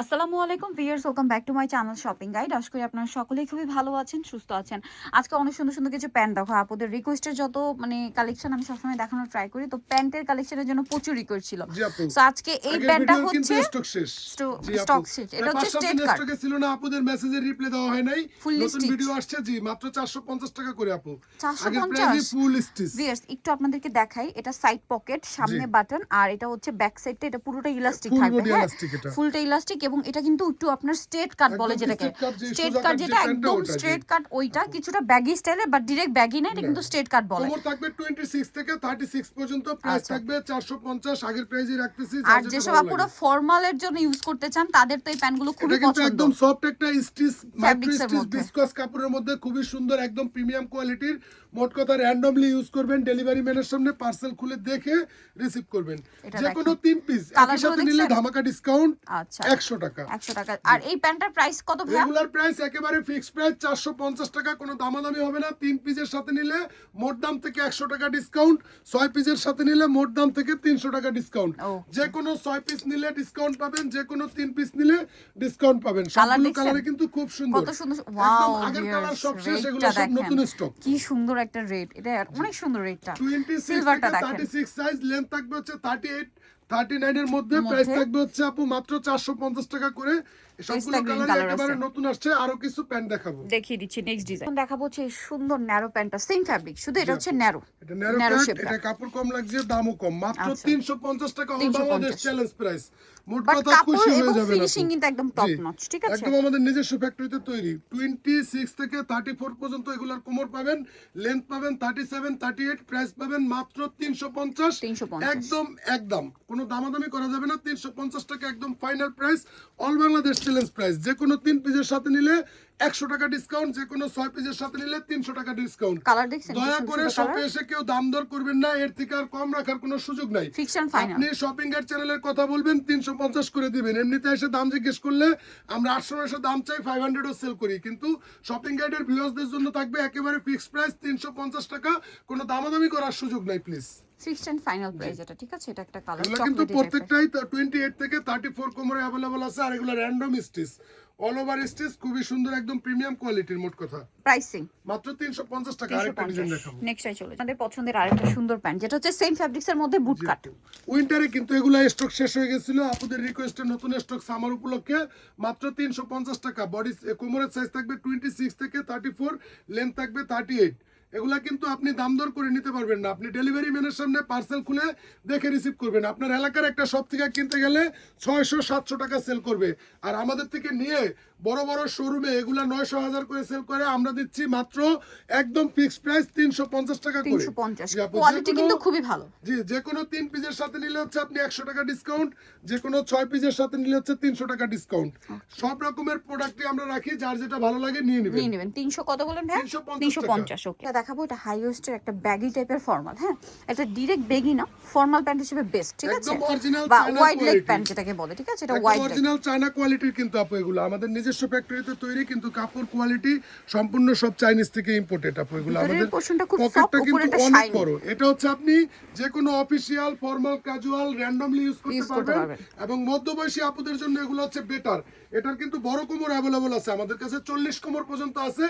আসসালামু আলাইকুম viewers, welcome back to my channel shopping guide. আশা করি আপনারা সকলেই খুবই ভালো আছেন, সুস্থ আছেন। আজকে অনেক সুন্দর সুন্দর কিছু প্যান্ট দেখো, আপনাদের রিকোয়েস্টের যত কালেকশন আমি সবসময় দেখানোর ট্রাই করি, তো প্যান্টের কালেকশনের জন্য প্রচুর রিকোয়েস্ট ছিল। জি আপু, সো আজকে এই আগের প্যান্টটা ভিডিওর কিন্তু হচ্ছে স্টক শেষ। জি আপু, স্টক শেষ। এটা হচ্ছে 5 7 স্টেট দিন কার্ড, স্টকে ছিল না, আপুদের মেসেজের রিপ্লাই দেওয়া হয় নাই। ফুললি নতুন স্টিচ ভিডিও আসছে জি, মাত্র 450 টাকা করে আপু। আগের 450। প্রাইসে ফুল স্টিচ। ভিউয়ার্স একটু আপনাদেরকে দেখাই, এটা সাইড পকেট, সামনে বাটন, আর এটা হচ্ছে ব্যাক সাইডটা, এটা পুরোটা ইলাস্টিক ফুল থাকবে। বডি হ্যাঁ, ইলাস্টিক এটা। ফুলটা ইলাস্টিক, এবং এটা কিন্তু একটু আপনার স্ট্রেট কাট বলে যেটাকে, স্ট্রেট কাট যেটা একদম স্ট্রেট কাট, ওইটা কিছুটা ব্যাগি স্টাইলে, বাট ডিরেক্ট ব্যাগি না, এটা কিন্তু স্ট্রেট কাট বলে। কোমর থাকবে 26 থেকে 36 পর্যন্ত, প্রাইস থাকবে 450। আগের প্রাইসে রাখতেছি। আর যেসব আপুরা ফর্মালের জন্য ইউজ করতে চান তাদের তো এই প্যান্টগুলো খুবই এটা কিন্তু পছন্দ। একদম সফট একটা স্টিচ, মাইক্রো ফ্যাব্রিক্সের স্টিচ মধ্যে বিসকস কাপড়ের মধ্যে, খুবই সুন্দর, একদম প্রিমিয়াম কোয়ালিটির। মোট কথা র্যান্ডমলি ইউজ করবেন, ডেলিভারি ম্যানের সামনে পার্সেল খুলে দেখে রিসিভ করবেন। যে কোনো 3 পিস একই সাথে নিলে ধামাকা ডিসকাউন্ট। আচ্ছা, 100 টাকা। 100 টাকা। আর এই প্যান্টটার প্রাইস কত ভাই? রেগুলার প্রাইস একেবারে ফিক্সড প্রাইস 450 টাকা, কোনো দামাদামি হবে না। 3 পিসের সাথে নিলে মোট দাম থেকে 100 টাকা ডিসকাউন্ট, 6 পিসের সাথে নিলে মোট দাম থেকে 300 টাকা ডিসকাউন্ট। যে কোনো 6 পিস নিলে ডিসকাউন্ট পাবেন, যে কোনো 3 পিস নিলে ডিসকাউন্ট পাবেন। সবগুলো কালারে কিন্তু খুব সুন্দর, কত সুন্দর, ওয়াও। আগের কালার সব শেষ, এগুলো সব নতুন স্টক। কি সুন্দর একটা রেট, এটা অনেক সুন্দর রেটটা। 26 সিলভারটা থেকে দেখেন, 36 সাইজ, লেন্থ থাকবে হচ্ছে 38 39 এর মধ্যে। প্রাইস থাকবে হচ্ছে আপু মাত্র 450 টাকা করে। সবগুলো কালার একেবারে নতুন আসছে। আরো কিছু প্যান্ট দেখাবো, দেখিয়ে দিচ্ছি নেক্সট ডিজাইন দেখাবো। হচ্ছে এই সুন্দর ন্যারো প্যান্টটা, সেম ফ্যাব্রিক, শুধু এটা হচ্ছে ন্যারো। এটা ন্যারো শেপ, এটা কাপড় কম লাগছে, দামও কম, মাত্র 350 টাকা। All Bangladesh challenge price. মোট কথা খুশি হয়ে যাবেন। ফিনিশিং কিন্তু একদম টপ নচ, ঠিক আছে, একদম আমাদের নিজস্ব ফ্যাক্টরিতে তৈরি। 26 থেকে 34 পর্যন্ত এগুলার কোমর পাবেন, লেন্থ পাবেন 37 38, প্রাইস পাবেন মাত্র 350। একদম একদম কোনো দামাদামি করা যাবে না, 350 টাকা একদম final price. All Bangladesh challenge price. যে কোনো 3 পিসের সাথে নিলে 100 টাকা ডিসকাউন্ট, যে কোনো 6 পিসের সাথে নিলে 300 টাকা ডিসকাউন্ট। দয়া করে শপে এসে কেউ দাম দর করবেন না, এর থেকে আর কম রাখার কোনো সুযোগ নাই। আপনি শপিং এর চ্যানেলের কথা বলবেন, 350 করে দিবেন। এমনিতে এসে দাম জিজ্ঞেস করলে আমরা 800 এসে দাম চাই, 500 ও সেল করি। কিন্তু শপিং গাইডের ভিউয়ার্সদের জন্য থাকবে একেবারে ফিক্সড প্রাইস 350 টাকা, কোনো দামাদামি করার সুযোগ নাই please. Fixed and final price এটা, ঠিক আছে। এটা একটা কালার চকলেট, কিন্তু প্রত্যেকটাই 28 থেকে 34 কোমরে अवेलेबल আছে। আর এগুলো random stitch, all over stitch, খুবই সুন্দর, একদম প্রিমিয়াম কোয়ালিটির। মোট কথা প্রাইসিং মাত্র 350 টাকা। আরেকটা ডিজাইন দেখাবো, নেক্সট চলে আমাদের পছন্দের আরেকটা সুন্দর প্যান্ট, যেটা হচ্ছে সেম ফ্যাব্রিক্সের মধ্যে বুট কাট। উইন্টারে কিন্তু এগুলা স্টক শেষ হয়ে গেছিল, আপনাদের রিকোয়েস্টে নতুন স্টক সামার উপলক্ষে মাত্র 350 টাকা। বডি কোমরের সাইজ থাকবে 26 থেকে 34, লেন্থ থাকবে 38। এগুলা কিন্তু আপনি দাম দর করে নিতে পারবেন না, আপনি ডেলিভারি ম্যানের সামনে পার্সেল খুলে দেখে রিসিভ করবেন। আপনার এলাকার একটা শপ থেকে কিনতে গেলে 600-700 টাকা সেল করবে, আর আমাদের থেকে নিয়ে বড় বড় শোরুমে এগুলা 900-1000 করে সেল করে। আমরা দিচ্ছি মাত্র একদম ফিক্সড প্রাইস 350 টাকা করে। 350, কোয়ালিটি কিন্তু খুবই ভালো। জি, যে কোনো 3 পিসের সাথে নিলে হচ্ছে আপনি 100 টাকা ডিসকাউন্ট, যে কোনো 6 পিসের সাথে নিলে হচ্ছে 300 টাকা ডিসকাউন্ট। সব রকমের প্রোডাক্টই আমরা রাখি, যার যেটা ভালো লাগে নিয়ে নেবেন। 300 কত বলেন ভাই? 350। ওকে, এটা দেখাবো, এটা হাই ওয়েস্টের একটা ব্যাগি টাইপের ফর্মাল। হ্যাঁ, এটা ডাইরেক্ট ব্যাগি না, ফর্মাল প্যান্ট হিসেবে বেস্ট, ঠিক আছে, বা ওয়াইড লেগ প্যান্ট যেটাকে বলে, ঠিক আছে। এটা ওয়াইড অরিজিনাল চায়না কোয়ালিটির কিন্তু আপু এগুলো আমাদের নিজস্ব ফ্যাক্টরিতে তৈরি, কিন্তু কাপড় কোয়ালিটি সম্পূর্ণ সব চাইনিজ থেকে ইম্পোর্টেড আপু এগুলো। আমাদের পকেটটা কিন্তু অনেক বড়। এটা হচ্ছে আপনি যে কোনো official, formal, casual, randomly use করতে পারবেন। এবং মধ্যবয়সী আপুদের জন্য এগুলো হচ্ছে বেটার। এটার কিন্তু বড় কোমর अवेलेबल আছে, আমাদের কাছে 40 কোমর পর্যন্ত আছে,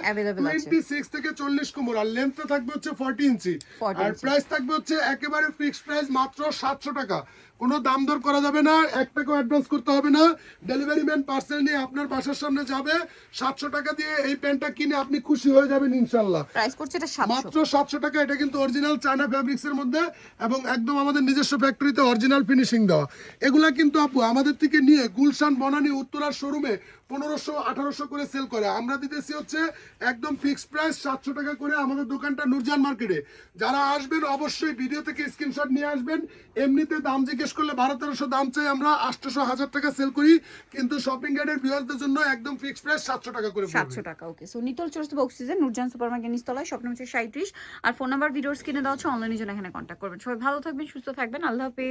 26 থেকে 40 কোমর। আর লেন্থটা থাকবে হচ্ছে 40 ইঞ্চি। আর প্রাইস থাকবে হচ্ছে একেবারে ফিক্সড প্রাইস মাত্র 700 টাকা। কোনো দাম দর করা যাবে না, 1 টাকাও অ্যাডভান্স করতে হবে না। ডেলিভারি ম্যান পার্সেল নিয়ে আপনার বাসার সামনে যাবে, 700 টাকা দিয়ে এই প্যান্টটা কিনে আপনি খুশি হয়ে যাবেন ইনশাআল্লাহ। প্রাইস পড়ছে এটা 700, মাত্র 700 টাকা। এটা কিন্তু অরিজিনাল চায়না ফ্যাব্রিক্সের মধ্যে, এবং একদম আমাদের নিজস্ব ফ্যাক্টরিতে অরিজিনাল ফিনিশিং দেওয়া। এগুলা কিন্তু আপু আমাদের থেকে নিয়ে গুলশান, বনানী, উত্তরার শোরুমে 1500-1800 করে সেল করে। আমরা দিতেছি হচ্ছে একদম ফিক্সড প্রাইস 700 টাকা করে। আমাদের দোকানটা নূরজাহান মার্কেটে। যারা আসবেন অবশ্যই ভিডিও থেকে স্ক্রিনশট নিয়ে আসবেন। এমনিতে দাম জিজ্ঞেস করলে 1200-1300 দাম চাই, আমরা 800-1000 টাকা সেল করি, কিন্তু শপিং গাইডের ভিউয়ারদের জন্য একদম ফিক্সড প্রাইস 700 টাকা করে। 700 টাকা। ওকে, সো নিটল চোরস বক্সিজে নূরজাহান সুপারমার্কেট নিচতলায়, শপ নম্বর 37, আর ফোন নাম্বার ভিডিওর স্ক্রিনে দেওয়া আছে। অনলাইনের জন্য এখানে কন্ট্যাক্ট করবেন। সবাই ভালো থাকবেন, সুস্থ থাকবেন, আল্লাহ হাফেজ।